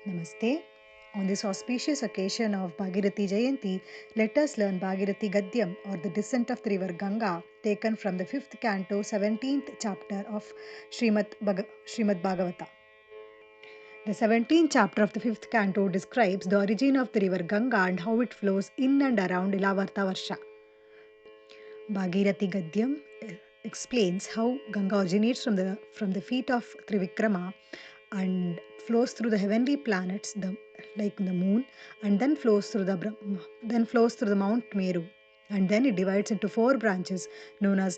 Namaste. On this auspicious occasion of Bhagirathi Jayanti, let us learn Bhagirathi Gadyam or the descent of the river Ganga, taken from the 5th canto, 17th chapter of Srimad Bhagavata. The 17th chapter of the 5th canto describes the origin of the river Ganga and how it flows in and around Ilavarta Varsha. Bhagirathi Gadyam explains how Ganga originates from the feet of Trivikrama and flows through the heavenly planets, like the moon, and then flows through the Mount Meru, and then it divides into 4 branches known as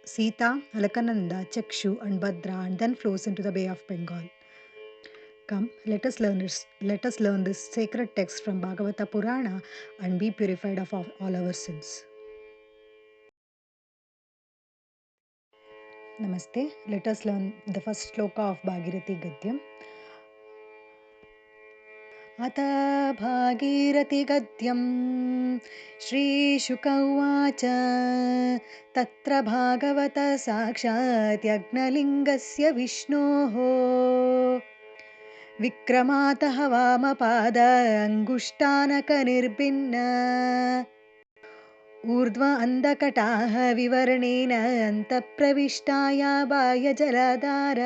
Sita, Alakananda, Chakshu, and Bhadra, and then flows into the Bay of Bengal. Come, let us learn this sacred text from Bhagavata Purana and be purified of all our sins. Namaste. Let us learn the first shloka of Bhagirathi Gadyam. अथ भागीरथि गद्यं श्रीशुक उवाच तत्र भागवत साक्षात् यज्ञलिङ्गस्य विष्णोः विक्रमातः वामपाद अङ्गुष्ठानकनिर्भिन्न ऊर्ध्व अन्धकटाः विवरणेन अन्तःप्रविष्टाया बाह्यजलाधार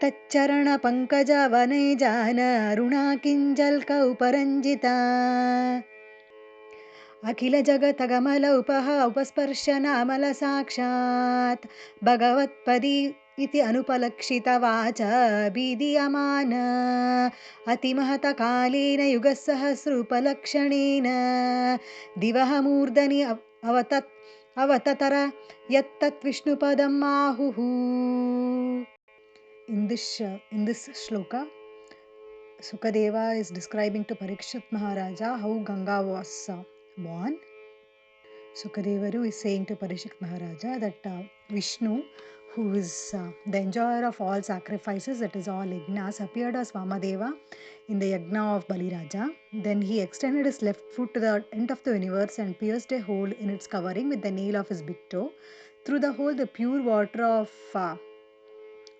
तच्चरणपङ्कजवने जान अरुणा किञ्जल्कौ परञ्जिता उपस्पर्शनामल साक्षात् भगवत्पदी इति अनुपलक्षितवाच बीदीयमान अतिमहतकालेन युगसहस्रोपलक्षणेन दिवः मूर्धनि अवततर यत्तत् विष्णुपदम् आहुः. In this shloka, Sukadeva is describing to Parikshit Maharaja how Ganga was born. Sukadevaru is saying to Parikshit Maharaja that Vishnu, who is the enjoyer of all sacrifices, that is all yajnas, appeared as Vamadeva in the yajna of Baliraja. Then he extended his left foot to the end of the universe and pierced a hole in its covering with the nail of his big toe. Through the hole, the pure water of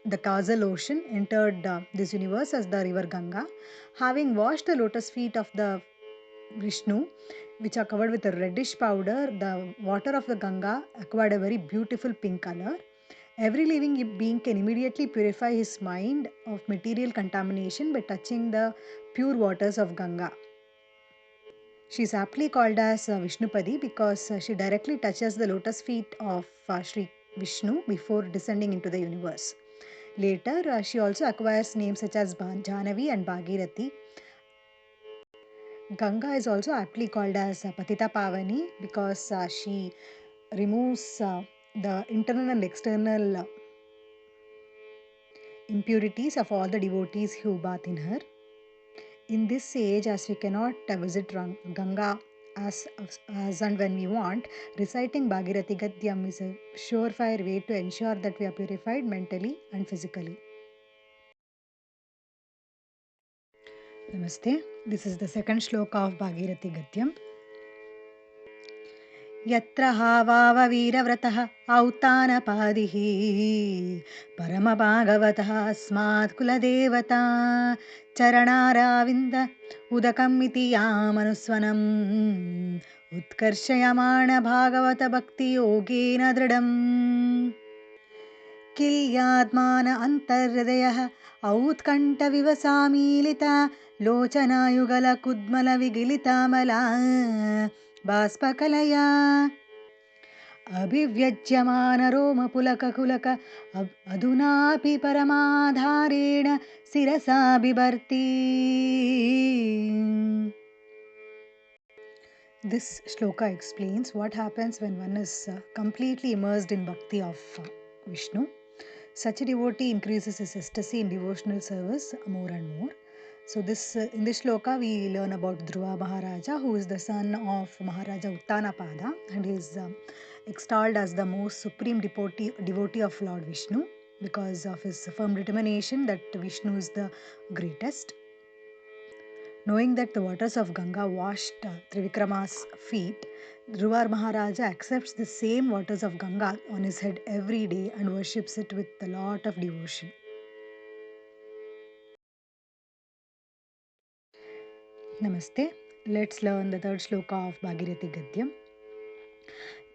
the causal ocean entered this universe as the river Ganga. Having washed the lotus feet of the Vishnu, which are covered with a reddish powder, the water of the Ganga acquired a very beautiful pink color. Every living being can immediately purify his mind of material contamination by touching the pure waters of Ganga. She is aptly called as Vishnupadi because she directly touches the lotus feet of Sri Vishnu before descending into the universe. Later, she also acquires names such as Jahnavi and Bhagirathi. Ganga is also aptly called as Patita Pavani because she removes the internal and external impurities of all the devotees who bath in her. In this age, as we cannot visit Ganga as and when we want, reciting Bhagirathi Gadyam is a surefire way to ensure that we are purified mentally and physically. Namaste. This is the second shloka of Bhagirathi Gadyam. यत्र हावाववीरव्रतः औत्तानपादिः परमभागवतः अस्मात् कुलदेवता चरणाराविन्द उदकमिति यामनुस्वनम् उत्कर्षयमाण भागवतभक्तियोगेन दृढम् किल्यात्मान अन्तर्हृदयः औत्कण्ठविवसामीलिता लोचनायुगलकुद्मलविगिलितामला बाष्पकलया अभिव्यज्यमान रोमपुलककुलक अधुनापि परमाधारेण शिरसा बिभर्ति. This shloka explains what happens when one is completely immersed in bhakti of Vishnu. Such a devotee increases his ecstasy in devotional service more and more. So in this shloka we learn about Dhruva Maharaja, who is the son of Maharaja Uttanapada, and he is extolled as the most supreme devotee of Lord Vishnu because of his firm determination that Vishnu is the greatest. Knowing that the waters of Ganga washed Trivikrama's feet, Dhruva Maharaja accepts the same waters of Ganga on his head every day and worships it with a lot of devotion. Namaste. Let's learn the third shloka of Bhagirathi Gadyam.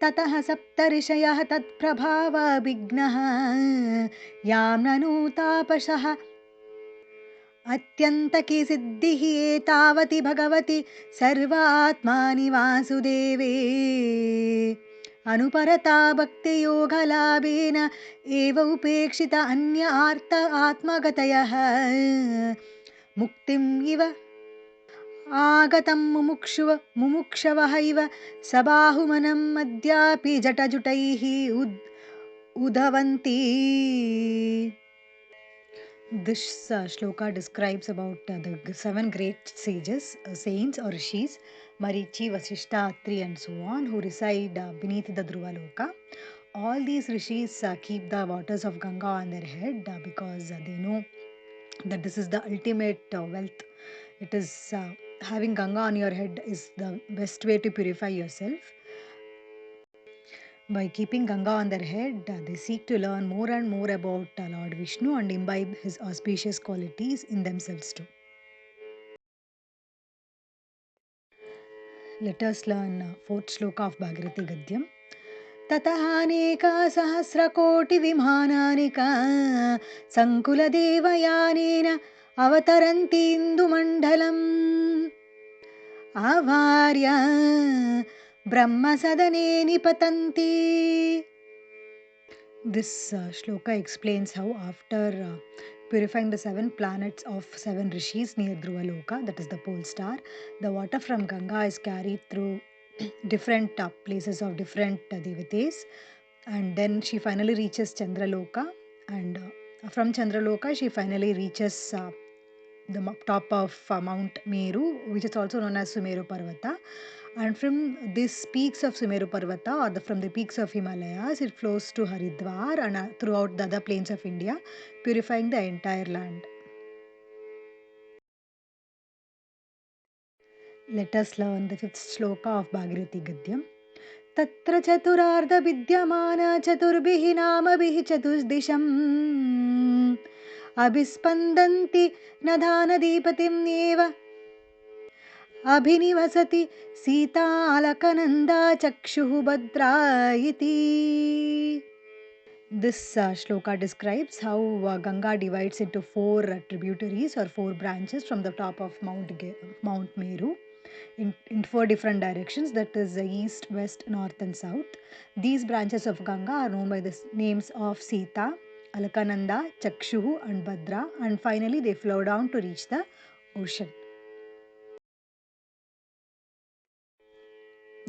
ततः सप्तऋषयः तत्प्रभावाभिघ्नः याम्ननुतापशः अत्यन्तकी सिद्धिः एतावति भगवति सर्वात्मानि वासुदेवे अनुपरता भक्तियोगलाभेन एव उपेक्षित अन्य आत्मगतयः मुक्तिम् इव आगतं मुमुक्षवः इव सबाहुमनम् अद्यापि जटजुटैः उधवन्ति. This shloka describes about the 7 great sages, saints or rishis, Marichi, Vasishta, Atri and so on, who reside beneath the Dhruvaloka. All these rishis keep the waters of Ganga on their head because they know that this is the ultimate wealth. It is having Ganga on your head is the best way to purify yourself. By keeping Ganga on their head, they seek to learn more and more about Lord Vishnu and imbibe his auspicious qualities in themselves too. Let us learn fourth shloka of Bhagirathi Gadyam. ततहानेका सहस्रकोटिविमानानिका सङ्कुलदेवयानेन अवतरन्ति इन्दुमण्डलम् Acharya ब्रह्मसदने निपतन्ति. This shloka explains how after purifying the 7 planets of 7 rishis near Dhruvaloka, that is the pole star, the water from Ganga is carried through different places of different devatas, and then she finally reaches Chandraloka, and from Chandraloka she finally reaches the top of Mount Meru, which is also known as Sumeru Parvata. And from these peaks of Sumeru Parvata or from the peaks of Himalayas, it flows to Haridwar and throughout the other plains of India, purifying the entire land. Let us learn the 5th shloka of Bhagirathi Gadyam. तत्र चतुरार्ध विद्यमान चतुर्भिः नामभिः चतुर्दिशम् अभिस्पन्दन्ति न दानदीपतिम् एव अभिनिवसति सीतालकनन्दा चक्षुः भद्रा इति. This shloka describes how Ganga divides into 4 tributaries or 4 branches from the top of Mount Meru in 4 different directions, that is east, west, north and south. These branches of Ganga are known by the names of Sita, Alakananda, Chakshu and Bhadra, and finally they flow down to reach the ocean.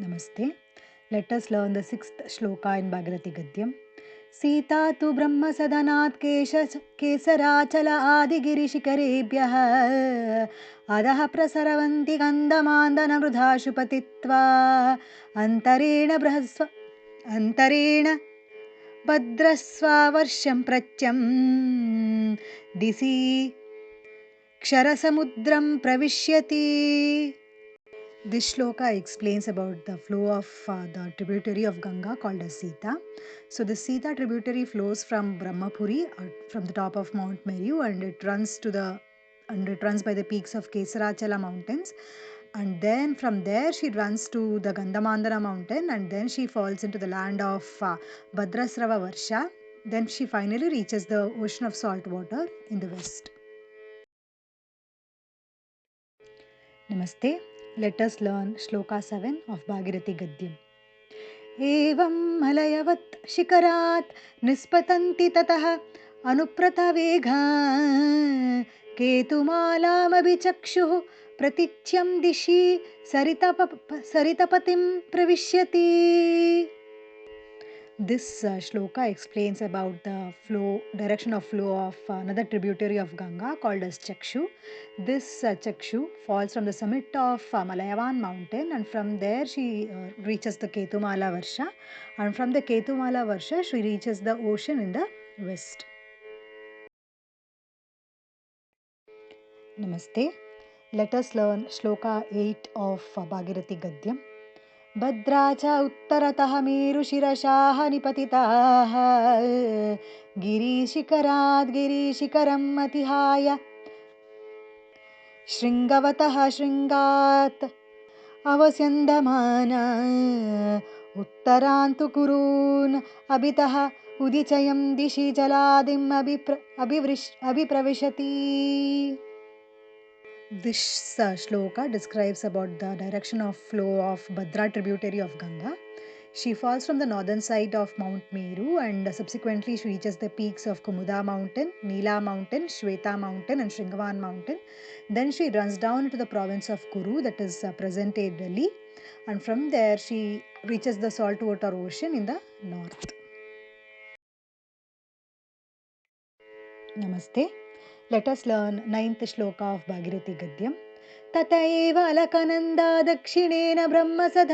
Namaste. Let us learn the 6th shloka in Bhagirathi Gadyam. Sita तु ब्रह्मसदनात् केसराचल आदिगिरिशिखरेभ्यः अधः प्रसरन्ति गन्धमादनमृधाशु पतित्वा अन्तरेण भद्रस्वावर्षं प्रत्यं दिशि क्षरसमुद्रं प्रविश्यति. This shloka explains about the flow of the tributary of Ganga called as Sita. So the Sita tributary flows from Brahmapuri, from the top of Mount Meru, and it runs by the peaks of Kesarachala mountains, and then from there she runs to the Gandhamandana mountain, and then she falls into the land of Bhadrasrava Varsha. Then she finally reaches the ocean of salt water in the west. Namaste. Let us learn shloka 7 of Bhagirathi Gadyam. एवं मलयवत् शिखरात् निस्पतन्ति ततः अनुप्रतवेगा केतुमालामभिचक्षुः प्रतिच्यं दिशि सरितपतिं प्रविश्यति. This shloka explains about the direction of flow of another tributary of Ganga called as Chakshu. This Chakshu falls from the summit of Malayavan mountain, and from there she reaches the Ketumala Varsha, and from the Ketumala Varsha she reaches the ocean in the west. Namaste. Let us learn shloka 8 of Bhagirathi Gadyam. भद्रा च उत्तरतः मेरुशिरशाः निपतिताः गिरिशिखराद् गिरिशिखरम् अतिहाय शृङ्गवतः शृङ्गात् अवस्यन्दमान उत्तरान्तु कुरून् अभितः उदिचयं दिशि जलादिम् अभिप्रविशति. This shloka describes about the direction of flow of Bhadra, tributary of Ganga. She falls from the northern side of Mount Meru and subsequently she reaches the peaks of Kumuda mountain, Nila mountain, Shweta mountain and Shringavan mountain. Then she runs down into the province of Kuru, that is present-day Delhi, and from there she reaches the saltwater ocean in the north. Namaste. Let us learn 9th shloka of Bhagirathi Gadyam. तत एव अलकनन्दा दक्षिणेन ब्रह्मसदनात्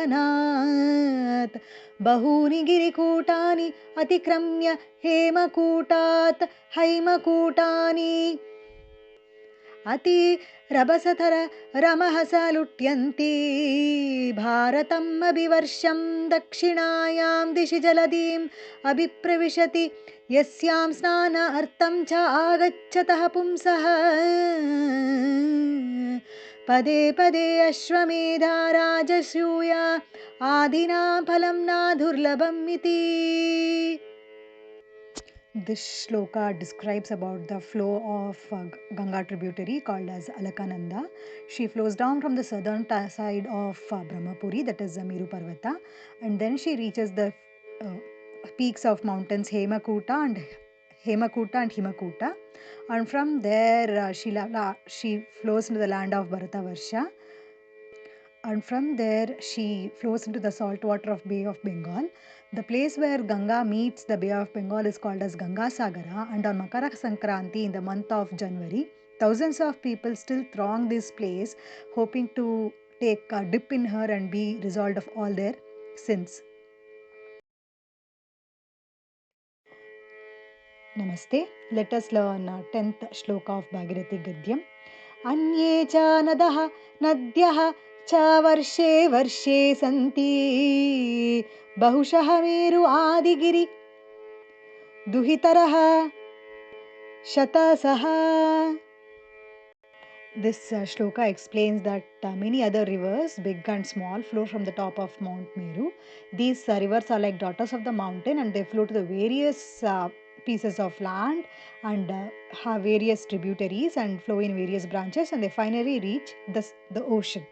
बहूनि गिरिकूटानि अतिक्रम्य हेमकूटात् हैमकूटानि अतिरभसतर रमहस लुट्यन्ति भारतम् अभिवर्षं दक्षिणायां दिशि जलधिम् अभिप्रविशति यस्यां स्नानार्थं च आगच्छतः पुंसः पदे पदे अश्वमेधा राजसूया आदिना फलं न दुर्लभम् इति. This shloka describes about the flow of Ganga tributary called as Alakananda. She flows down from the southern side of Brahmapuri, that is Meru Parvata, and then she reaches the peaks of mountains Hemakuta and Himakuta, and from there she flows into the land of Bharatavarsha, and from there she flows into the salt water of Bay of Bengal. The place where Ganga meets the Bay of Bengal is called as Ganga Sagara, and on Makara Sankranti in the month of January, thousands of people still throng this place hoping to take a dip in her and be resolved of all their sins. Namaste. Let us learn 10th shloka of Bhagirathi Gadyam. Anye cha nadaha nadyah चा वर्षे वर्षे सन्ति बहुशः Meru आदिगिरि दुहितरः शतसः. This shloka explains that many other rivers, big and small, flow from the top of Mount Meru. These rivers are like daughters of the mountain and they flow to the various pieces of land and have various tributaries and flow in various branches and they finally reach the ocean.